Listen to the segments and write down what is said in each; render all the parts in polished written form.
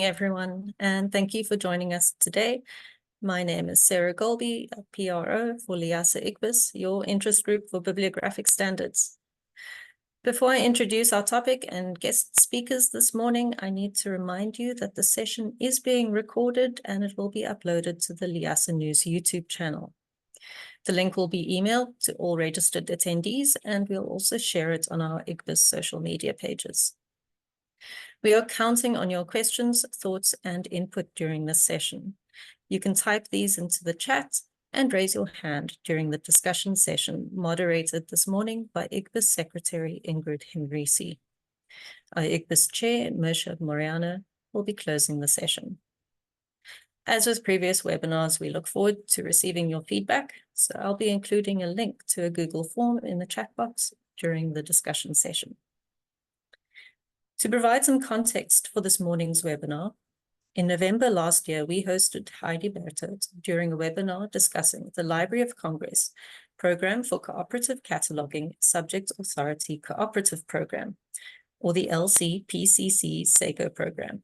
Everyone, and thank you for joining us today. My name is Sarah Golby, a PRO for LIASA IGBIS, your interest group for bibliographic standards. Before I introduce our topic and guest speakers this morning, I need to remind you that the session is being recorded and it will be uploaded to the LIASA News YouTube channel. The link will be emailed to all registered attendees, and we'll also share it on our IGBIS social media pages. We are counting on your questions, thoughts, and input during this session. You can type these into the chat and raise your hand during the discussion session moderated this morning by IGBIS Secretary Ingrid Henrici. Our IGBIS Chair, Moshe Moriana, will be closing the session. As with previous webinars, we look forward to receiving your feedback, so I'll be including a link to a Google form in the chat box during the discussion session. To provide some context for this morning's webinar, in November last year, we hosted Heidi Bertot during a webinar discussing the Library of Congress Program for Cooperative Cataloging Subject Authority Cooperative Program, or the LCPCC SACO program.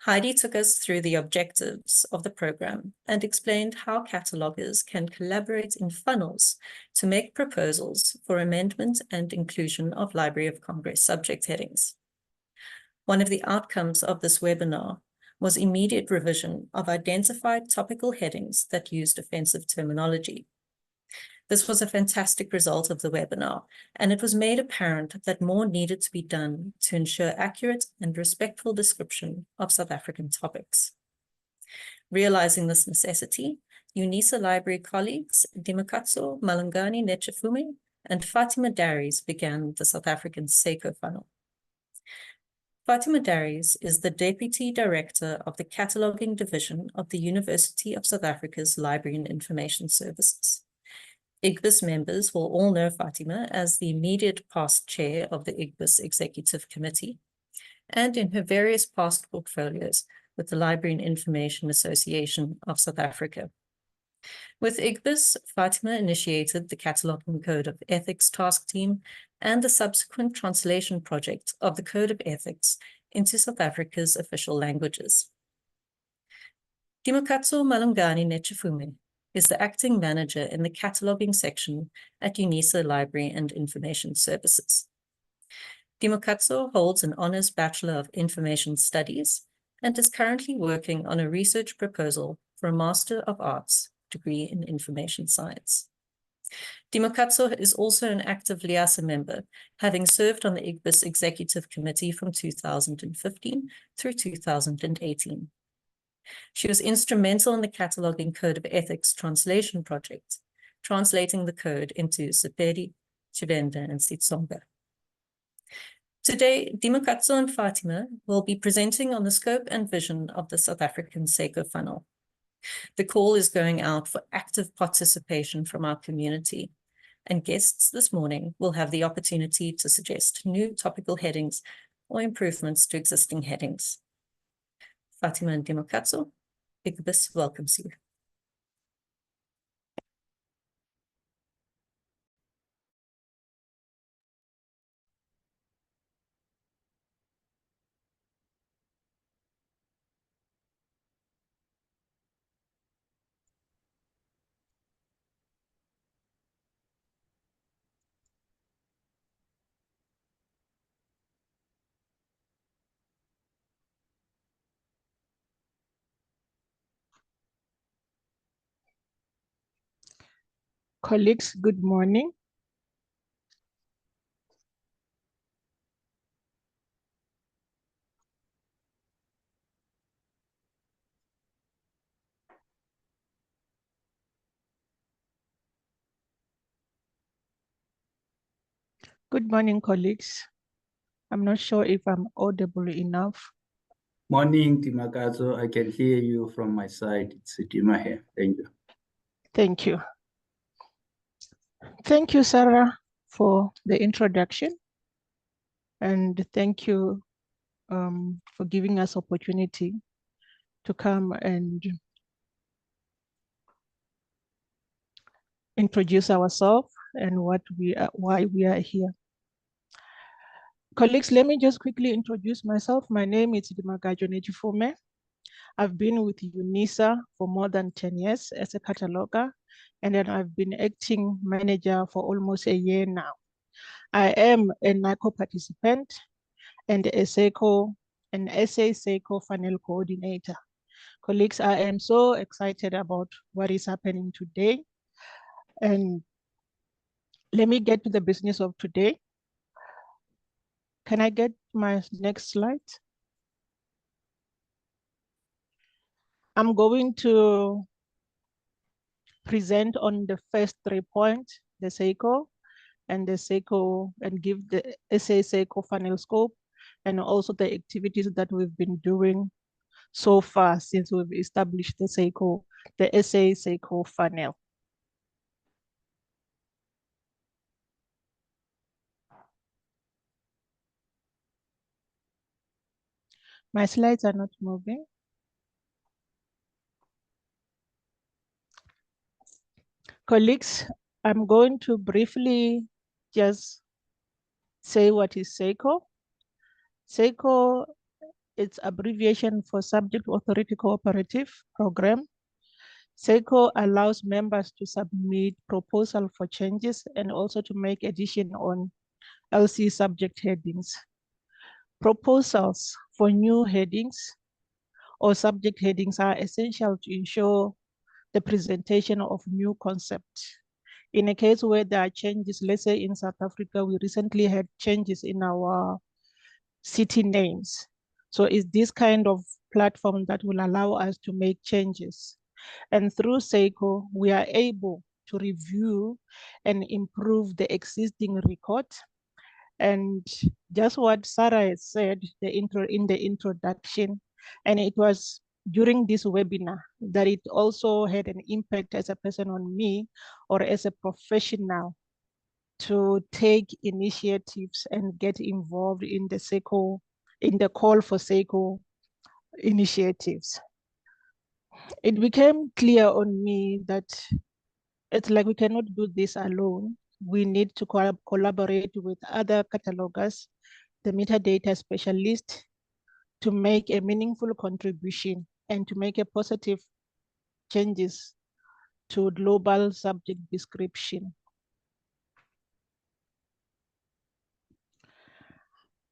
Heidi took us through the objectives of the program and explained how catalogers can collaborate in funnels to make proposals for amendment and inclusion of Library of Congress subject headings. One of the outcomes of this webinar was immediate revision of identified topical headings that used offensive terminology. This was a fantastic result of the webinar, and it was made apparent that more needed to be done to ensure accurate and respectful description of South African topics. Realizing this necessity, UNISA Library colleagues Dimokatso Malungani Nechifume and Fatima Daries began the South African SACO funnel. Fatima Daries is the Deputy Director of the Cataloging Division of the University of South Africa's Library and Information Services. IGBIS members will all know Fatima as the immediate past chair of the IGBIS Executive Committee, and in her various past portfolios with the Library and Information Association of South Africa. With IGBIS, Fatima initiated the Cataloging Code of Ethics task team and the subsequent translation project of the Code of Ethics into South Africa's official languages. Dimokatso Malungani Nechifume is the acting manager in the cataloging section at UNISA Library and Information Services. Dimokatso holds an Honours Bachelor of Information Studies and is currently working on a research proposal for a Master of Arts degree in Information Science. Dimokatso is also an active LIASA member, having served on the IGBIS Executive Committee from 2015 through 2018. She was instrumental in the Cataloging Code of Ethics translation project, translating the code into Sepedi, Tshivenda, and Xitsonga. Today, Dimokatso and Fatima will be presenting on the scope and vision of the South African SACO funnel. The call is going out for active participation from our community, and guests this morning will have the opportunity to suggest new topical headings or improvements to existing headings. Fatima and Dimokatso, IGBIS welcomes you. Colleagues, good morning. Good morning, colleagues. I'm not sure if I'm audible enough. Morning, Dimokatso. I can hear you from my side. It's Dima here. Thank you. Thank you. Thank you, Sarah, for the introduction. And thank you for giving us opportunity to come and introduce ourselves and why we are here. Colleagues, let me just quickly introduce myself. My name is Dimagajo Nejifume. I've been with UNISA for more than 10 years as a cataloger, and then I've been acting manager for almost a year now. I am a NACO participant and a SACO, an SA-SACO funnel coordinator. Colleagues, I am so excited about what is happening today. And let me get to the business of today. Can I get my next slide? I'm going to present on the first 3 points, the SACO, and give the SA-SACO funnel scope, and also the activities that we've been doing so far since we've established the SACO, the SA-SACO funnel. My slides are not moving. Colleagues, I'm going to briefly just say what is SACO. SACO, it's abbreviation for Subject Authority Cooperative Program. SACO allows members to submit proposal for changes and also to make addition on LC subject headings. Proposals for new headings or subject headings are essential to ensure the presentation of new concepts. In a case where there are changes, let's say in South Africa, we recently had changes in our city names. So it's this kind of platform that will allow us to make changes. And through SACO, we are able to review and improve the existing record. And just what Sarah has said in the introduction, and it was during this webinar that it also had an impact as a person on me or as a professional to take initiatives and get involved in the SACO, in the call for SACO initiatives. It became clear on me that it's like we cannot do this alone. We need to collaborate with other catalogers, the metadata specialists, to make a meaningful contribution and to make a positive changes to global subject description.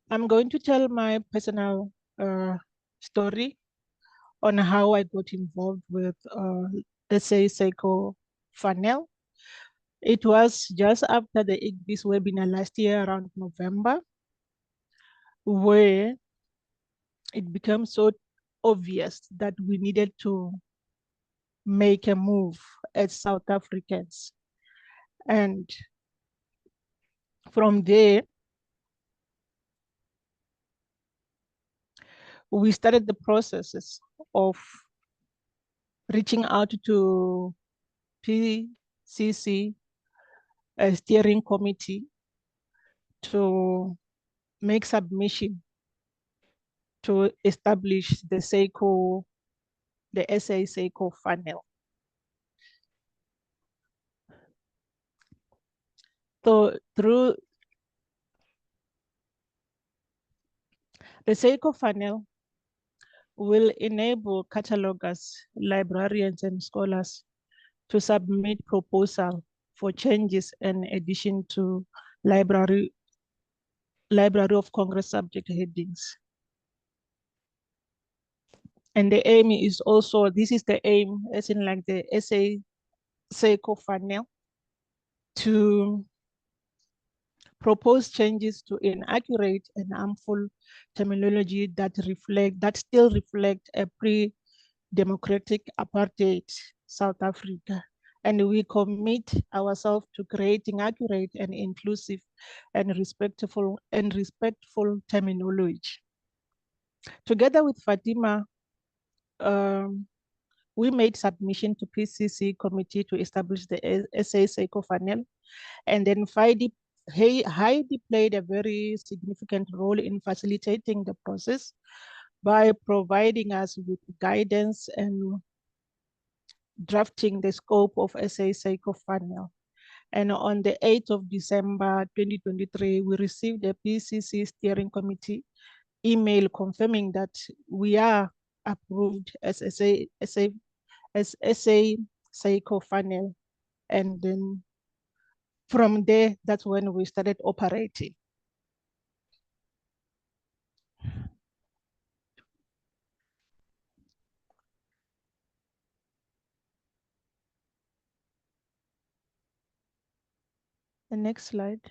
I'm going to tell my personal story on how I got involved with SA-SACO funnel. It was just after the IGBIS webinar last year around November, where it became so obvious that we needed to make a move as South Africans. And from there, we started the processes of reaching out to PCC, a steering committee, to make submission to establish the SACO, the SA-SACO funnel. So through the SACO funnel will enable catalogers, librarians, and scholars to submit proposal for changes and addition to Library of Congress subject headings. And the aim is also, this is the aim, as in like the SA-SACO funnel, to propose changes to inaccurate and harmful terminology that still reflect a pre-democratic apartheid South Africa. And we commit ourselves to creating accurate and inclusive and respectful terminology. Together with Fatima, we made submission to PCC committee to establish the SA-SACO funnel, and then Heidi played a very significant role in facilitating the process by providing us with guidance and drafting the scope of SA-SACO funnel. And on the 8th of December 2023, we received a PCC steering committee email confirming that we are approved as SACO funnel. And then from there, that's when we started operating. The next slide.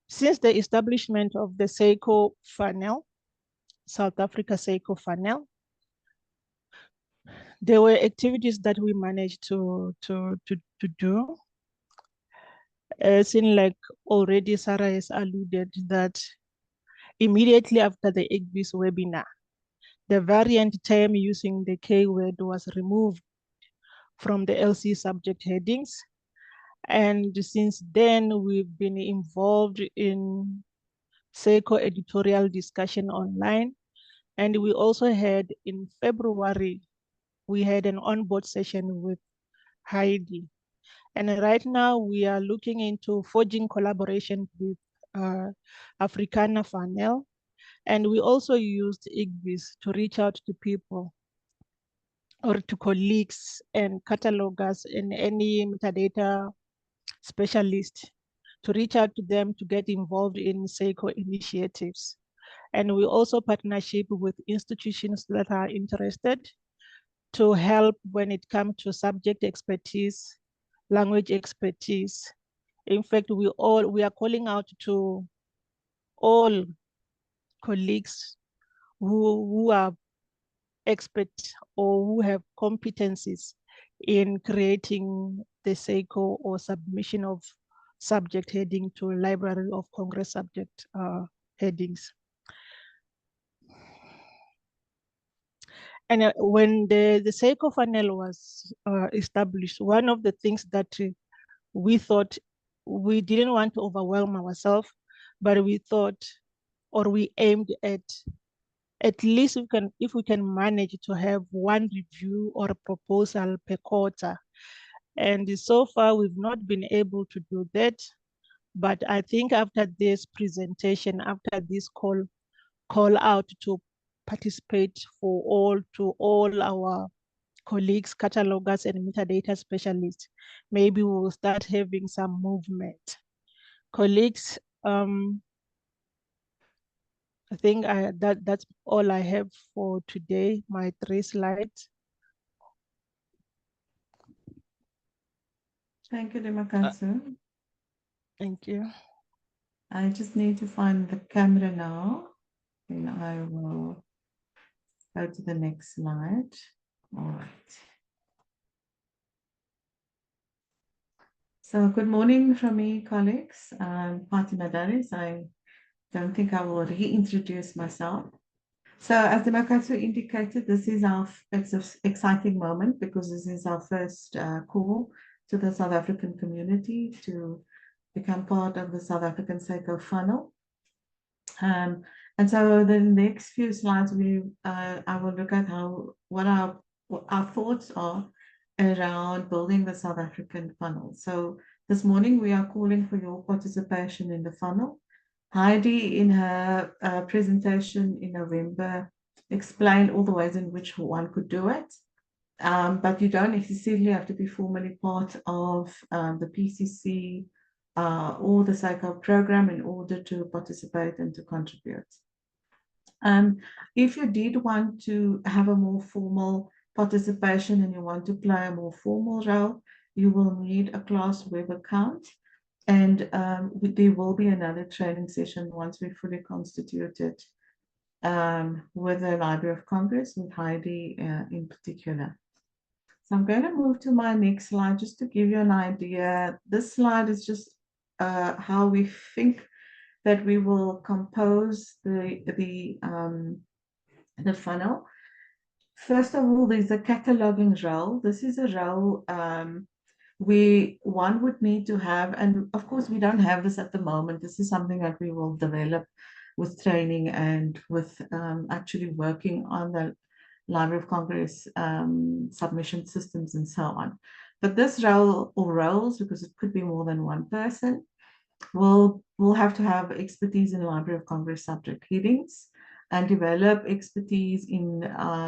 Since the establishment of the SACO funnel, South Africa SACO funnel, there were activities that we managed to do. Since like already Sarah has alluded that immediately after the IGBIS webinar, the variant term using the K word was removed from the LC subject headings. And since then, we've been involved in SACO editorial discussion online. And we also had in February, we had an onboard session with Heidi. And right now we are looking into forging collaboration with Africana Funnel. And we also used IGBIS to reach out to people or to colleagues and catalogers and any metadata specialists to reach out to them to get involved in SACO initiatives. And we also partnership with institutions that are interested to help when it comes to subject expertise, language expertise. In fact, we are calling out to all colleagues who are experts or who have competencies in creating the SACO or submission of subject heading to Library of Congress subject headings. And when the SACO funnel was established, one of the things that we thought, we didn't want to overwhelm ourselves, but we thought, or we aimed at least if we can manage to have one review or a proposal per quarter. And so far, we've not been able to do that. But I think after this presentation, after this call out to participate to all our colleagues, catalogers, and metadata specialists, maybe we will start having some movement. Colleagues, I think that's all I have for today, my 3 slides. Thank you, Demakatsu. Thank you. I just need to find the camera now, and I will go to the next slide. All right. So good morning from me, colleagues. I'm Fatima Daris. I don't think I will reintroduce myself. So as Demakatsu indicated, this is it's an exciting moment because this is our first call to the South African community to become part of the South African SACO funnel. And so the next few slides, I will look at what our thoughts are around building the South African funnel. So this morning we are calling for your participation in the funnel. Heidi, in her presentation in November, explained all the ways in which one could do it. But you don't necessarily have to be formally part of the PCC or the SACO program in order to participate and to contribute. If you did want to have a more formal participation and you want to play a more formal role, you will need a class web account. And there will be another training session once we're fully constituted with the Library of Congress, with Heidi in particular. So I'm going to move to my next slide just to give you an idea. This slide is just how we think that we will compose the funnel. First of all, there's a cataloging role. This is a role one would need to have, and of course we don't have this at the moment. This is something that we will develop with training and with actually working on the Library of Congress submission systems and so on. But this role or roles, because it could be more than one person, will have to have expertise in Library of Congress subject headings and develop expertise in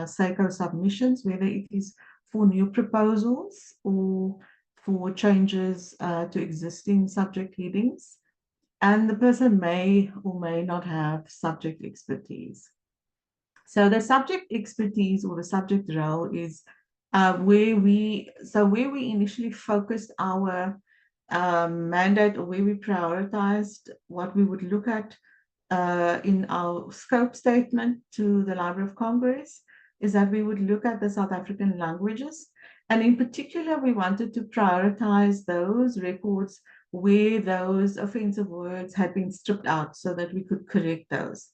SACO submissions, whether it is for new proposals or for changes to existing subject headings. And the person may or may not have subject expertise. So the subject expertise or the subject role is where we initially focused our mandate, or where we prioritized what we would look at in our scope statement to the Library of Congress, is that we would look at the South African languages. And in particular, we wanted to prioritize those records where those offensive words had been stripped out so that we could correct those.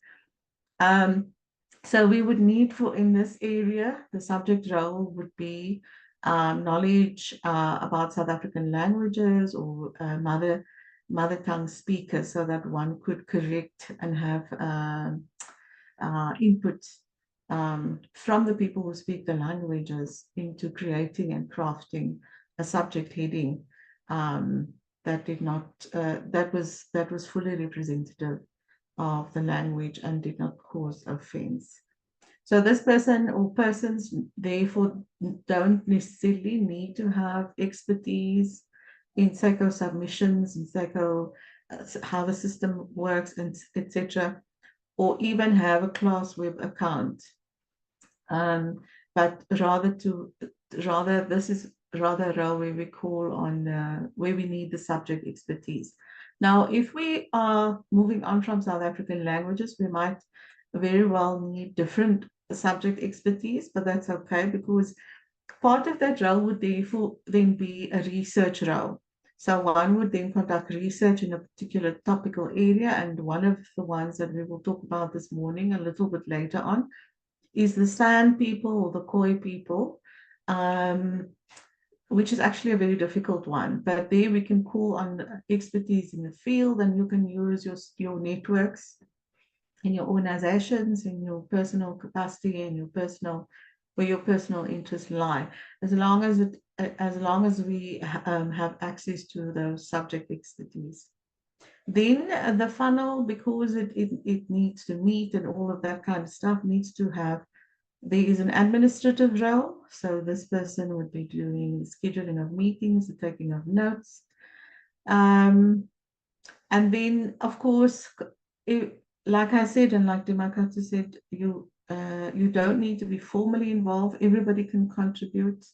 So we would need in this area, the subject role would be knowledge about South African languages or mother tongue speakers, so that one could correct and have input from the people who speak the languages into creating and crafting a subject heading that was fully representative of the language and did not cause offense. So this person or persons therefore don't necessarily need to have expertise in SACO submissions and SACO, how the system works, and etc., or even have a class web account. But this is rather a role where we call on where we need the subject expertise. Now, if we are moving on from South African languages, we might very well need different subject expertise, but that's okay, because part of that role would therefore then be a research role. So one would then conduct research in a particular topical area, and one of the ones that we will talk about this morning a little bit later on is the San people or the Khoi people, which is actually a very difficult one. But there we can call on expertise in the field, and you can use your networks in your organizations, in your personal capacity, and where your personal interests lie, as long as we have access to those subject expertise. Then the funnel, because it needs to meet and all of that kind of stuff, needs to have, there is an administrative role. So this person would be doing the scheduling of meetings, the taking of notes. And then, of course, like I said, and like Demakatu said, you don't need to be formally involved. Everybody can contribute.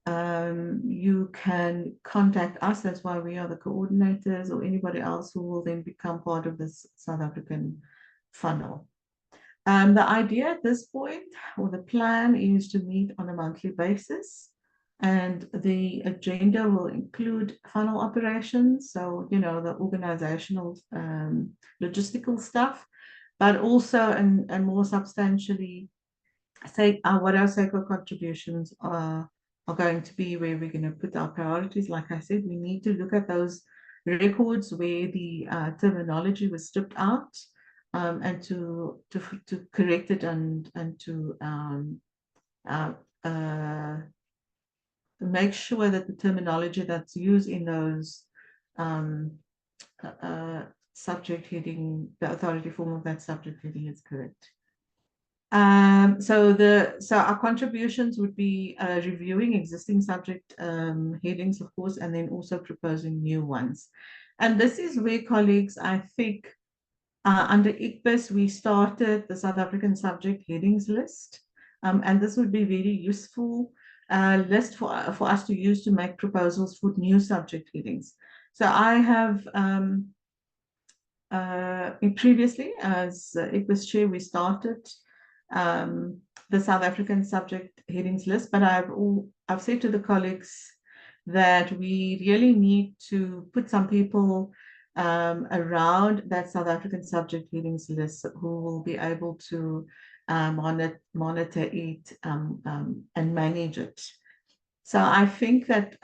You can contact us. That's why we are the coordinators, or anybody else who will then become part of this South African funnel. The idea at this point, or the plan, is to meet on a monthly basis, and the agenda will include funnel operations, so the organizational logistical stuff, but also and more substantially, what our SACO contributions are going to be, where we're going to put our priorities. Like I said, we need to look at those records where the terminology was stripped out, and to correct it and to make sure that the terminology that's used in those subject heading, the authority form of that subject heading, is correct. So our contributions would be reviewing existing subject headings, of course, and then also proposing new ones. And this is where, colleagues, I think under IGBIS, we started the South African subject headings list. And this would be very useful list for us to use to make proposals for new subject headings. So I have previously, as IGBIS chair, we started the South African subject headings list, but I've said to the colleagues that we really need to put some people around that South African subject headings list who will be able to monitor it and manage it. So I think that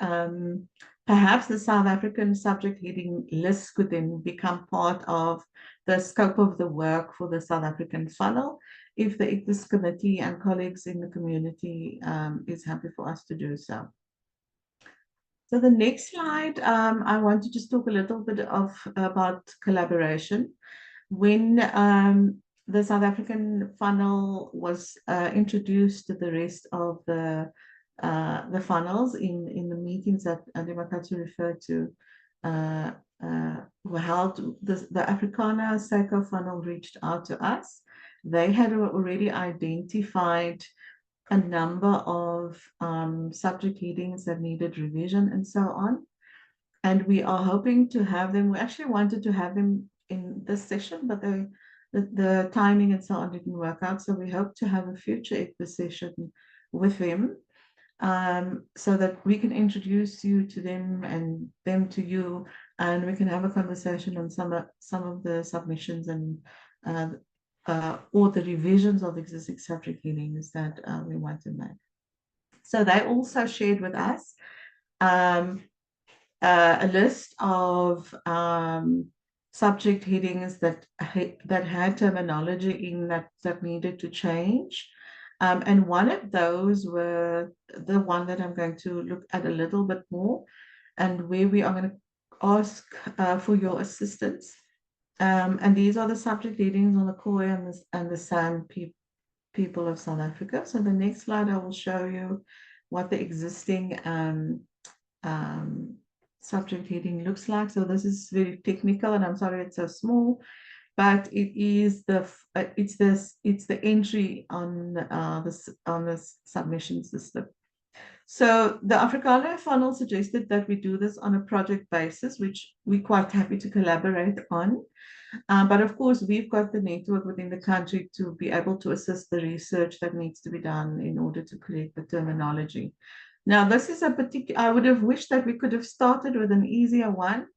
perhaps the South African subject heading list could then become part of the scope of the work for the South African funnel, if the IGBIS committee and colleagues in the community is happy for us to do so. So the next slide, I want to just talk a little bit about collaboration. When the South African funnel was introduced to the rest of the funnels in the meetings that Ndimakatso referred to, were held, the Afrikaner SACO funnel reached out to us. They had already identified a number of subject headings that needed revision and so on. And we are hoping to have them. We actually wanted to have them in this session, but the timing and so on didn't work out. So we hope to have a future IGBIS session with them, so that we can introduce you to them and them to you, and we can have a conversation on some of the submissions and or the revisions of existing subject headings that we want to make. So they also shared with us a list of subject headings that had terminology in that needed to change. And one of those were the one that I'm going to look at a little bit more, and where we are going to ask for your assistance. And these are the subject headings on the Khoi and the San people of South Africa. So the next slide, I will show you what the existing subject heading looks like. So this is very technical, and I'm sorry it's so small, but it is it's the entry on the submission system. So the Afrikaner funnel suggested that we do this on a project basis, which we're quite happy to collaborate on. But of course, we've got the network within the country to be able to assist the research that needs to be done in order to create the terminology. Now, this is I would have wished that we could have started with an easier one,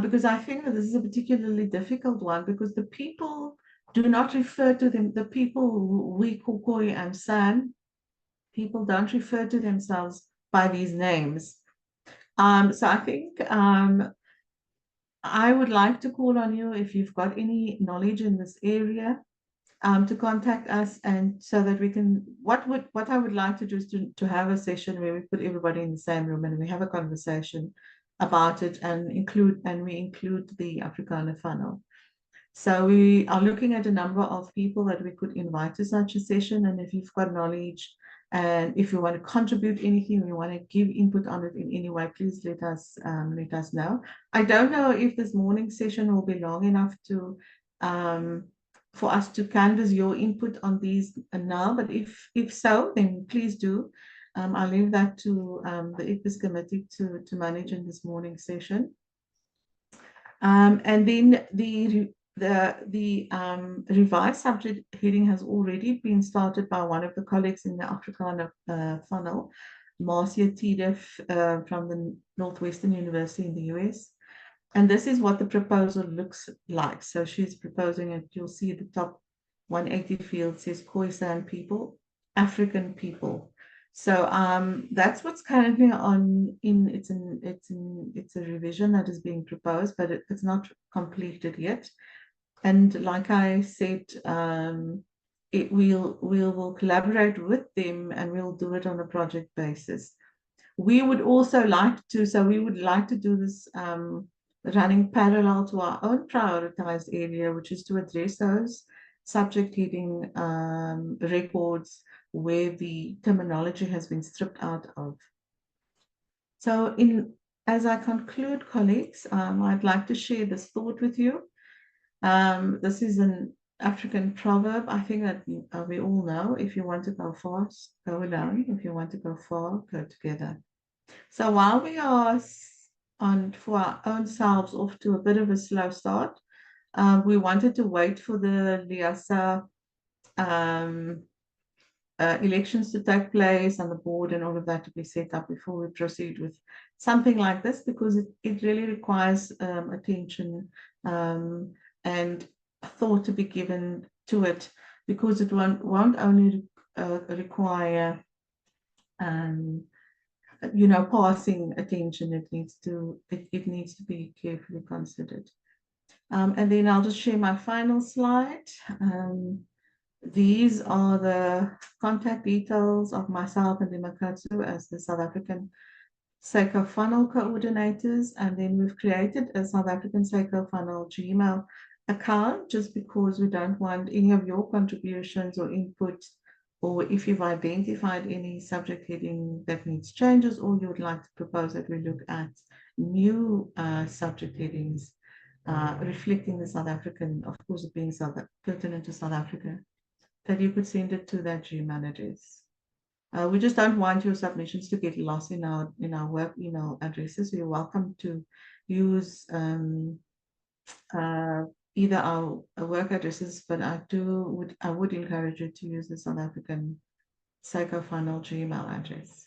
because I think that this is a particularly difficult one, because the people do not refer to them, the people we call Khoi and San, people don't refer to themselves by these names. So I think I would like to call on you, if you've got any knowledge in this area, to contact us, and so that we can, what I would like to do is to have a session where we put everybody in the same room and we have a conversation about it, and we include the Afrikaner funnel. So we are looking at a number of people that we could invite to such a session, and if you've got knowledge and if you want to contribute anything, you want to give input on it in any way, please let us know. I don't know if this morning session will be long enough to for us to canvass your input on these now, but if so, then please do. I'll leave that to the IGBIS committee to manage in this morning session. And then the revised subject heading has already been started by one of the colleagues in the Afrikaner funnel, Marcia Tidef from the Northwestern University in the US. And this is what the proposal looks like. So she's proposing it. You'll see the top 180 field says Khoi San people, African people. So that's what's currently it's a revision that is being proposed, but it's not completed yet. And like I said, we will collaborate with them, and we'll do it on a project basis. We would also like to, we would like to do this running parallel to our own prioritized area, which is to address those subject heading records where the terminology has been stripped out of. So as I conclude, colleagues, I'd like to share this thought with you. This is an African proverb. I think that we all know, if you want to go fast, go alone. If you want to go far, go together. So while we are for our own selves off to a bit of a slow start, we wanted to wait for the LIASA elections to take place and the board and all of that to be set up before we proceed with something like this, because it really requires attention and thought to be given to it, because it won't only require passing attention. It needs to be carefully considered. And then I'll just share my final slide. These are the contact details of myself and Dimakatsu as the South African SACO funnel coordinators. And then we've created a South African SACO funnel Gmail account just because we don't want any of your contributions or input, or if you've identified any subject heading that needs changes, or you would like to propose that we look at new subject headings reflecting the South African, of course, being pertinent to South Africa, that you could send it to that Gmail address. We just don't want your submissions to get lost in our work email addresses. You're welcome to use either our work addresses, but I would encourage you to use the South African SACO funnel Gmail address.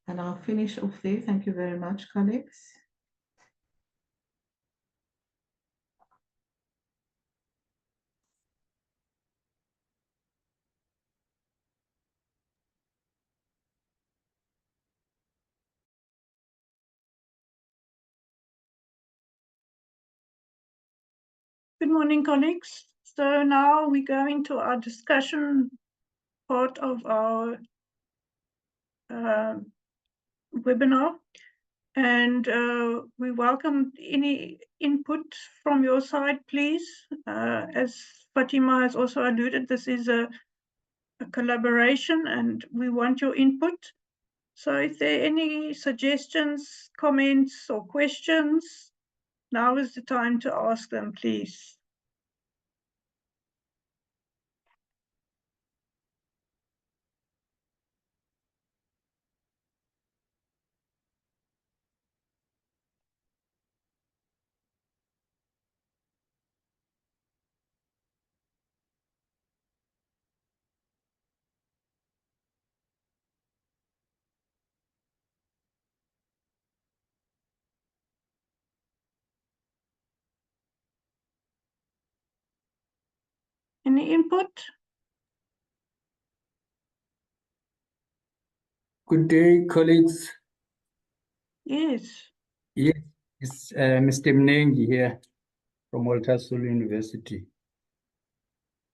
And I'll finish off there. Thank you very much, colleagues. Good morning, colleagues. So now we go into our discussion part of our webinar, and we welcome any input from your side, please. As Fatima has also alluded, this is a collaboration and we want your input. So if there are any suggestions, comments, or questions, now is the time to ask them, please. Any input? Good day, colleagues. Yes. Yes, it's Mr. Mnengi here from Walter Sisulu University.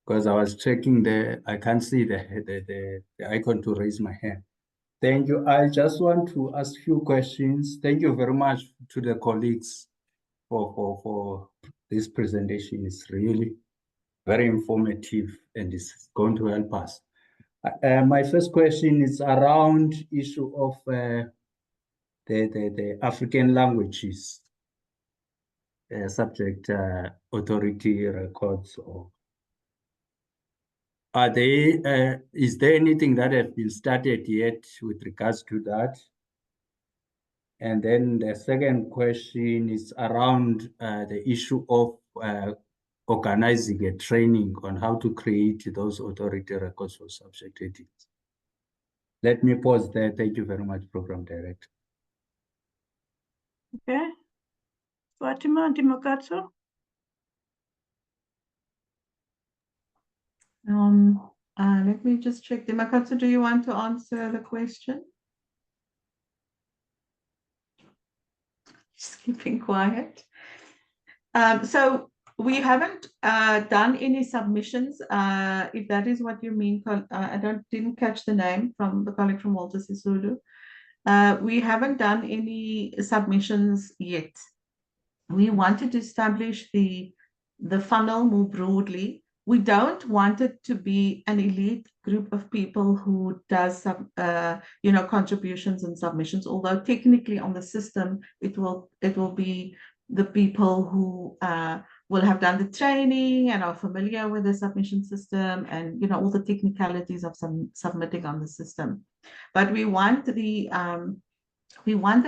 Because I was checking I can't see the icon to raise my hand. Thank you. I just want to ask a few questions. Thank you very much to the colleagues for this presentation. It's really very informative and it's going to help us. My first question is around issue of the African languages subject authority records, or are they is there anything that has been started yet with regards to that? And then the second question is around the issue of organizing a training on how to create those authority records for subject headings. Let me pause there. Thank you very much, Program Director. Okay. Fatima Dimakatsu. Let me just check. Dimakatsu, do you want to answer the question? Just keeping quiet. So we haven't done any submissions. If that is what you mean, I didn't catch the name from the colleague from Walter Sisulu. We haven't done any submissions yet. We wanted to establish the funnel more broadly. We don't want it to be an elite group of people who does some, contributions and submissions. Although technically on the system, it will be the people who will have done the training and are familiar with the submission system and all the technicalities of submitting on the system. But we want the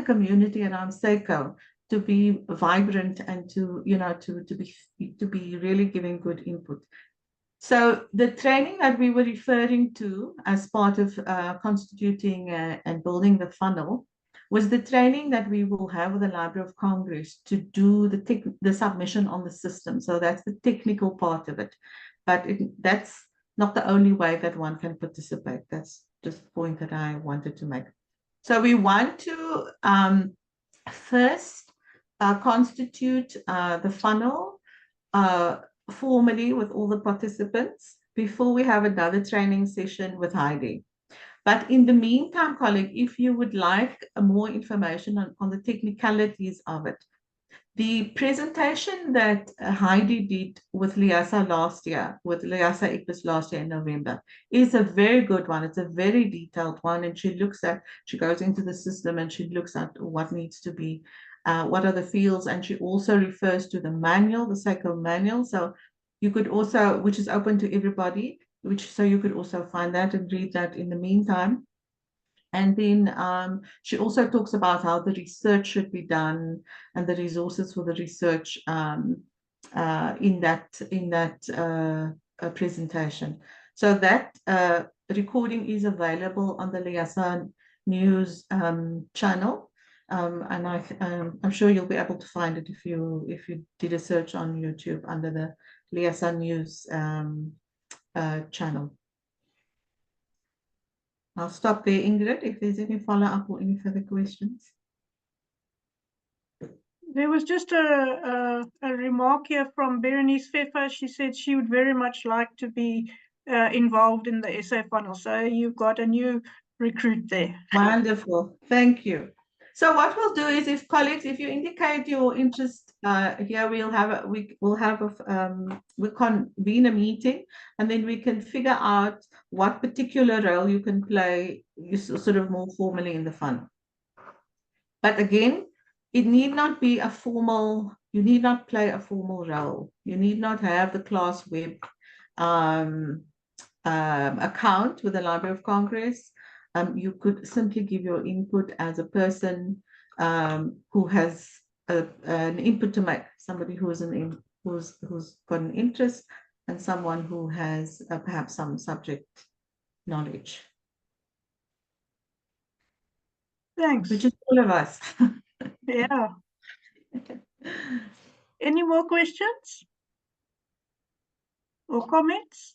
community around SACO to be vibrant and to be really giving good input. So the training that we were referring to as part of constituting and building the funnel was the training that we will have with the Library of Congress to do the submission on the system. So that's the technical part of it. But that's not the only way that one can participate. That's just a point that I wanted to make. So we want to first constitute the funnel formally with all the participants before we have another training session with Heidi. But in the meantime, colleague, if you would like more information on the technicalities of it, the presentation that Heidi did with Liasa last year, with Liasa IGBIS last year in November, is a very good one. It's a very detailed one, and she goes into the system and she looks at what needs to be, what are the fields, and she also refers to the manual, the SACO manual. So you could also, which is open to everybody, so you could also find that and read that in the meantime. And then she also talks about how the research should be done and the resources for the research in that presentation. So that recording is available on the Liasa News channel, and I'm sure you'll be able to find it if you did a search on YouTube under the Liasa News channel. I'll stop there, Ingrid, if there's any follow-up or any further questions. There was just a remark here from Berenice Pfeffer. She said she would very much like to be involved in the SA funnel. So you've got a new recruit there. Wonderful. Thank you. So what we'll do is, if colleagues, if you indicate your interest here, we'll convene a meeting, and then we can figure out what particular role you can play, sort of more formally in the fund. But again, it need not be a formal. You need not play a formal role. You need not have the class web account with the Library of Congress. You could simply give your input as a person who has an input to make, somebody who's got an interest, and someone who has perhaps some subject knowledge. Thanks. Which is all of us. Yeah. Any more questions or comments?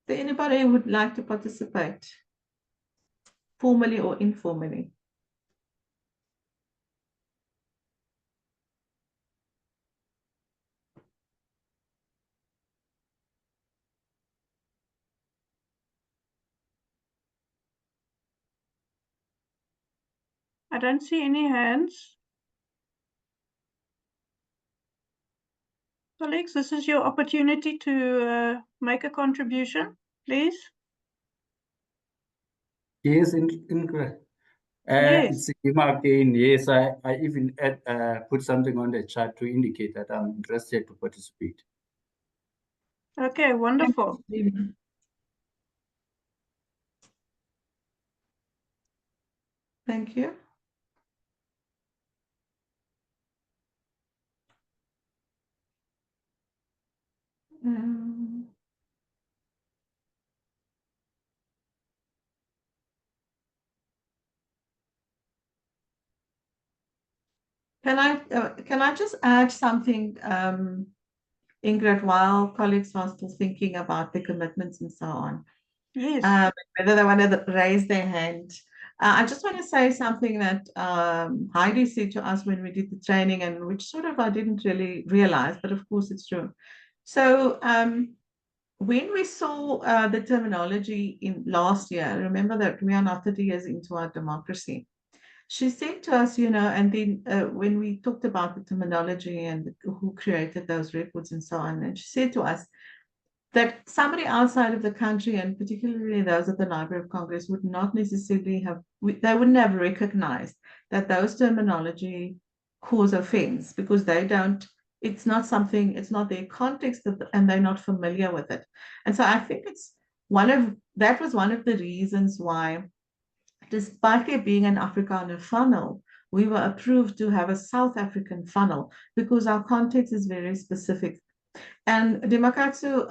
Is there anybody who would like to participate, formally or informally? I don't see any hands. Colleagues, this is your opportunity to make a contribution, please. Yes, Ingrid. Yes. It's Ima again. Yes, I even put something on the chat to indicate that I'm interested to participate. Okay, wonderful. Thank you. Can I just add something, Ingrid, while colleagues are still thinking about the commitments and so on? Yes. Whether they want to raise their hand. I just want to say something that Heidi said to us when we did the training, and which sort of I didn't really realize, but of course it's true. So when we saw the terminology in last year, remember that we are now 30 years into our democracy. She said to us, and then when we talked about the terminology and who created those records and so on, and she said to us that somebody outside of the country, and particularly those at the Library of Congress, would not necessarily they wouldn't have recognized that those terminology cause offense, because they don't, it's not their context, and they're not familiar with it. And so I think that was one of the reasons why, despite there being an Afrikaner funnel, we were approved to have a South African funnel, because our context is very specific. And Demakatsu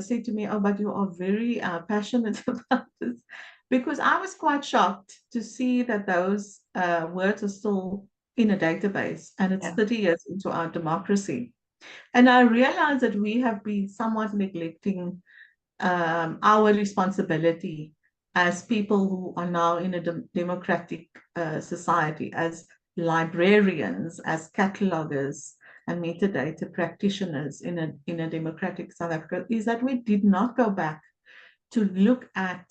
said to me, "Oh, but you are very passionate about this," because I was quite shocked to see that those words are still in a database, and it's 30 years into our democracy. And I realize that we have been somewhat neglecting our responsibility as people who are now in a democratic society, as librarians, as catalogers, and metadata practitioners in a democratic South Africa, is that we did not go back to look at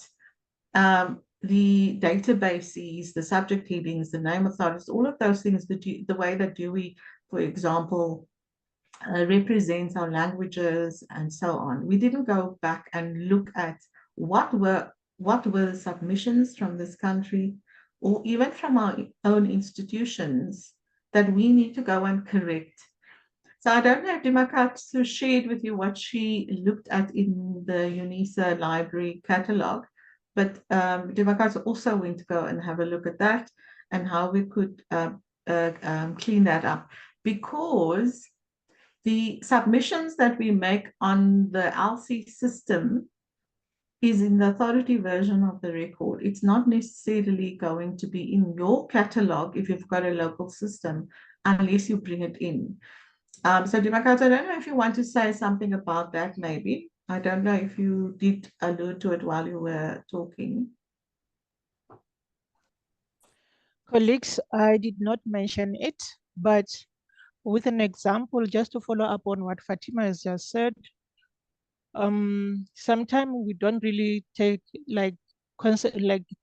the databases, the subject headings, the name authorities, all of those things, the way that Dewey, for example, represents our languages and so on. We didn't go back and look at what were the submissions from this country or even from our own institutions that we need to go and correct. So I don't know if Dimakatsu shared with you what she looked at in the UNISA library catalog, but Dimakatsu also went to go and have a look at that and how we could clean that up, because the submissions that we make on the LC system is in the authority version of the record. It's not necessarily going to be in your catalog if you've got a local system, unless you bring it in. So Dimakatsu, I don't know if you want to say something about that, maybe. I don't know if you did allude to it while you were talking. Colleagues, I did not mention it, but with an example, just to follow up on what Fatima has just said, sometimes we don't really take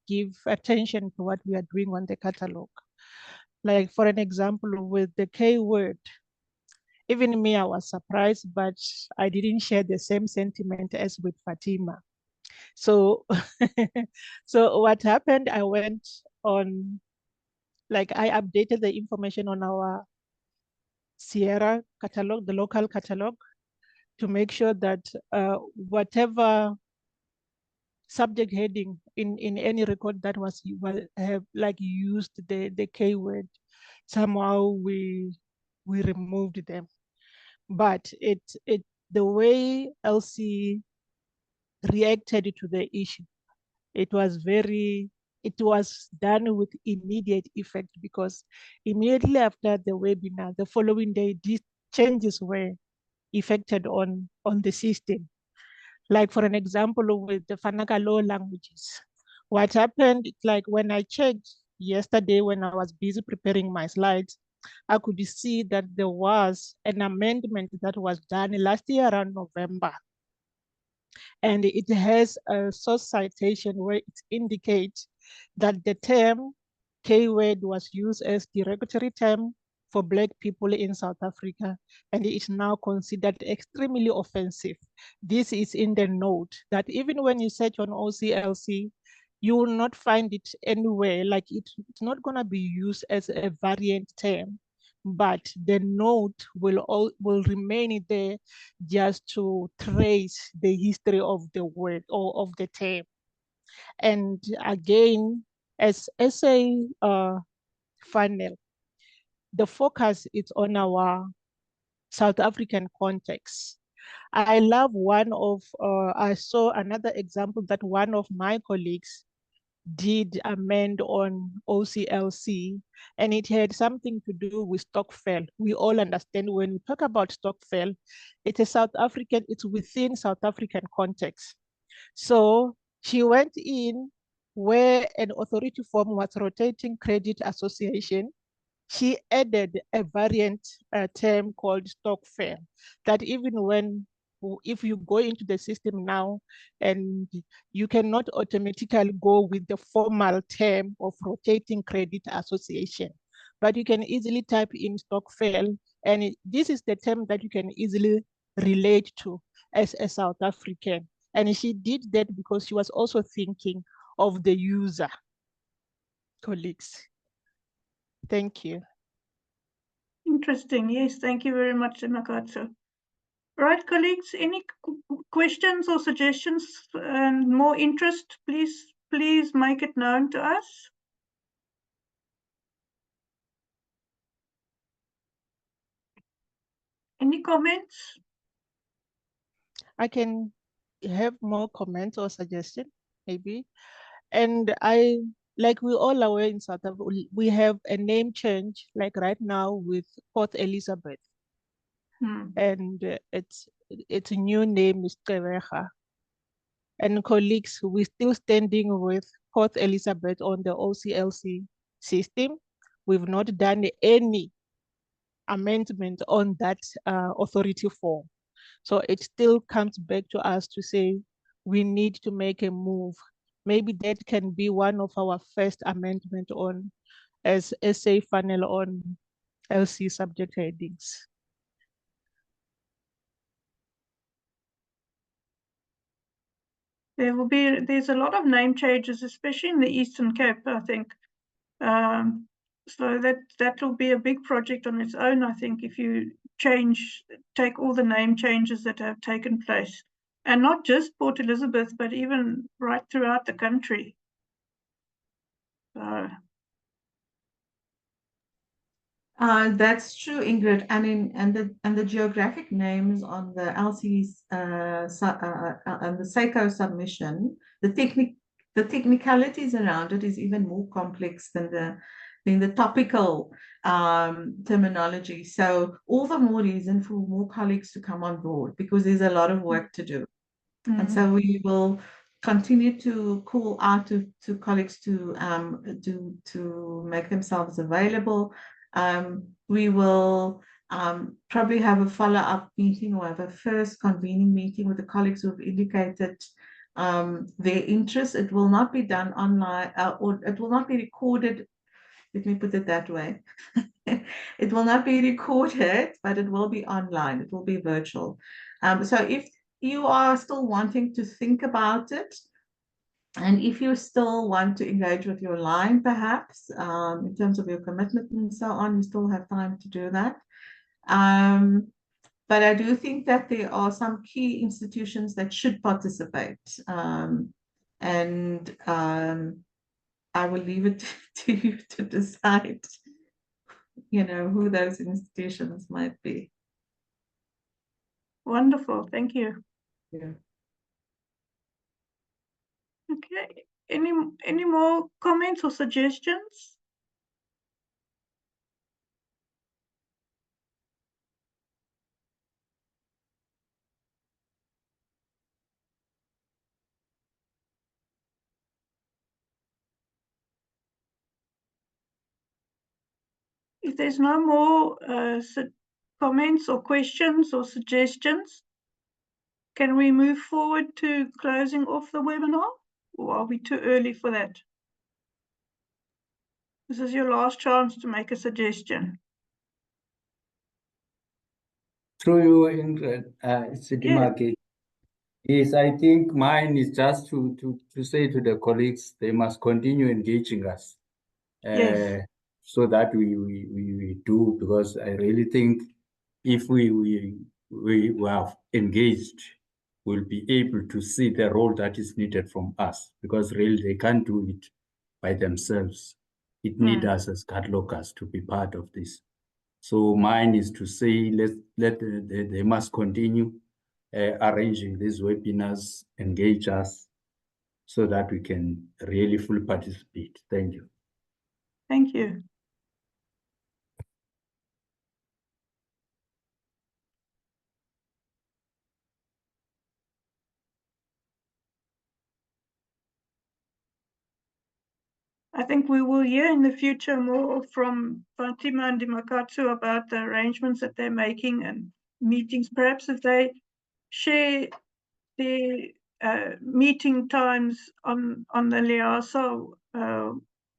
give attention to what we are doing on the catalog. Like for an example, with the K word, even me, I was surprised, but I didn't share the same sentiment as with Fatima. So, so what happened, I went on, I updated the information on our Sierra catalog, the local catalog, to make sure that whatever subject heading in any record that was used the K word, somehow we removed them. But the way LC reacted to the issue, it was done with immediate effect, because immediately after the webinar, the following day, these changes were effected on the system. Like for an example, with the Fanakalo languages, what happened, like when I checked yesterday when I was busy preparing my slides, I could see that there was an amendment that was done last year around November. And it has a source citation where it indicates that the term K-word was used as derogatory term for Black people in South Africa, and it is now considered extremely offensive. This is in the note that even when you search on OCLC, you will not find it anywhere. Like it's not going to be used as a variant term, but the note will remain there just to trace the history of the word or of the term. And again, as a funnel, the focus is on our South African context. I love I saw another example that one of my colleagues did amend on OCLC, and it had something to do with Stokvel. We all understand when we talk about Stokvel, it's within South African context. So she went in where an authority form was rotating credit association. She added a variant term called Stokvel, that even if you go into the system now, and you cannot automatically go with the formal term of rotating credit association, but you can easily type in Stokvel, and this is the term that you can easily relate to as a South African. And she did that because she was also thinking of the user. Colleagues. Thank you. Interesting. Yes, thank you very much, Dimakatsu. Right, colleagues, any questions or suggestions and more interest, please make it known to us. Any comments? I can have more comments or suggestion, maybe. And like we all aware in South Africa, we have a name change, like right now with Port Elizabeth. and its new name is Terecha. And colleagues, we're still standing with Port Elizabeth on the OCLC system. We've not done any amendment on that authority form. So it still comes back to us to say we need to make a move. Maybe that can be one of our first amendment on as SA funnel on LC subject headings. There's a lot of name changes, especially in the Eastern Cape, I think. So that will be a big project on its own, I think, if you take all the name changes that have taken place. And not just Port Elizabeth, but even right throughout the country. That's true, Ingrid. I mean, and the geographic names on the LC's and the SACO submission, the technicalities around it is even more complex than the topical terminology. So all the more reason for more colleagues to come on board, because there's a lot of work to do. And so we will continue to call out to colleagues to make themselves available. We will probably have a follow-up meeting or have a first convening meeting with the colleagues who have indicated their interest. It will not be done online, or it will not be recorded. Let me put it that way. It will not be recorded, but it will be online. It will be virtual. So if you are still wanting to think about it, and if you still want to engage with your line, perhaps, in terms of your commitment and so on, you still have time to do that. But I do think that there are some key institutions that should participate. And I will leave it to you to decide, who those institutions might be. Wonderful, thank you. Yeah. Okay, any more comments or suggestions? If there's no more comments or questions or suggestions, can we move forward to closing off the webinar, or are we too early for that? This is your last chance to make a suggestion. Through you, Ingrid, it's a demarcation. Yes, I think mine is just to say to the colleagues, they must continue engaging us. Yes. So that we do, because I really think if we have engaged, we'll be able to see the role that is needed from us, because really they can't do it by themselves. It needs us as catalogers to be part of this. So mine is to say, they must continue arranging these webinars, engage us, so that we can really fully participate. Thank you. Thank you. I think we will hear in the future more from Fatima and Dimakatsu about the arrangements that they're making and meetings. Perhaps if they share the meeting times on the LIASA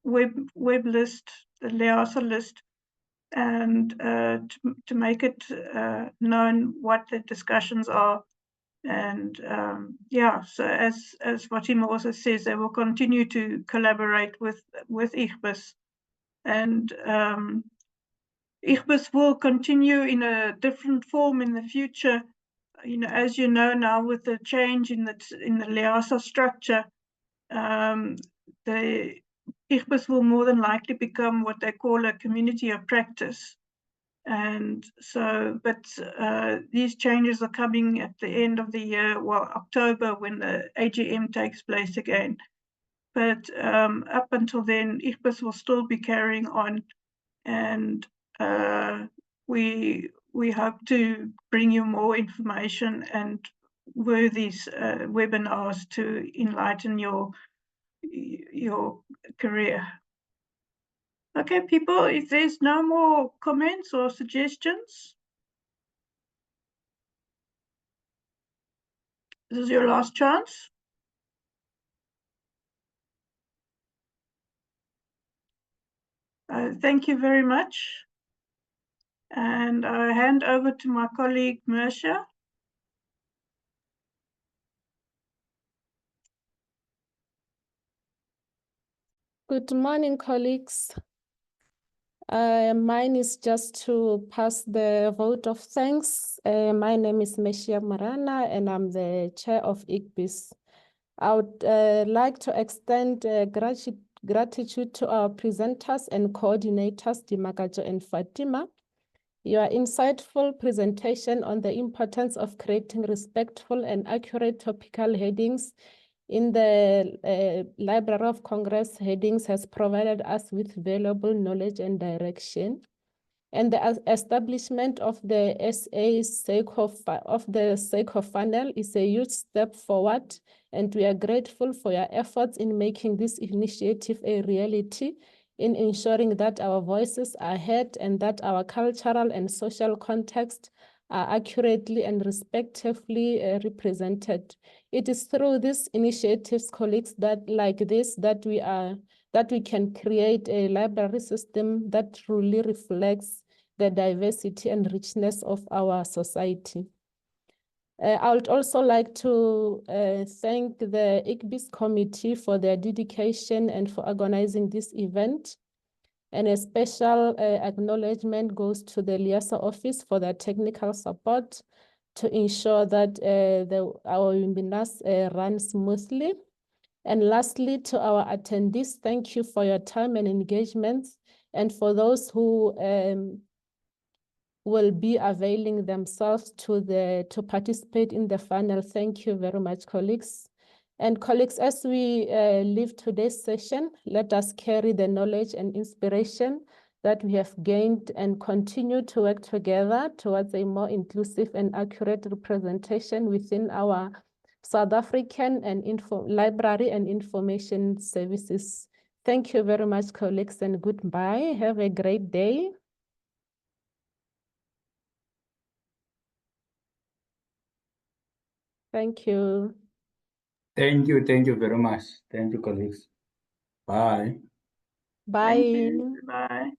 web list, the LIASA list, and to make it known what the discussions are. And so as Fatima also says, they will continue to collaborate with IGBIS, and IGBIS will continue in a different form in the future. As you know now, with the change in the LIASA structure, the IGBIS will more than likely become what they call a community of practice. And so, but these changes are coming at the end of the year, well, October, when the AGM takes place again. But up until then, IGBIS will still be carrying on, and we we hope to bring you more information and worthy webinars to enlighten your career. Okay, people, if there's no more comments or suggestions, this is your last chance. Thank you very much. And I hand over to my colleague, Mersha. Good morning, colleagues. Mine is just to pass the vote of thanks. My name is Meshia Marana, and I'm the chair of IGBIS. I would like to extend gratitude to our presenters and coordinators, Dimakajo and Fatima. Your insightful presentation on the importance of creating respectful and accurate topical headings in the Library of Congress headings has provided us with valuable knowledge and direction. And the establishment of the SACO funnel is a huge step forward, and we are grateful for your efforts in making this initiative a reality, in ensuring that our voices are heard and that our cultural and social context are accurately and respectively represented. It is through these initiatives, colleagues, that we can create a library system that truly reflects the diversity and richness of our society. I would also like to thank the IGBIS committee for their dedication and for organizing this event. And a special acknowledgement goes to the LIASA office for their technical support to ensure that our webinars run smoothly. And lastly, to our attendees, thank you for your time and engagement. And for those who will be availing themselves to participate in the funnel, thank you very much, colleagues. And colleagues, as we leave today's session, let us carry the knowledge and inspiration that we have gained and continue to work together towards a more inclusive and accurate representation within our South African and library and information services. Thank you very much, colleagues, and goodbye. Have a great day. Thank you. Thank you very much. Thank you, colleagues. Bye. Bye. Thank you. Bye.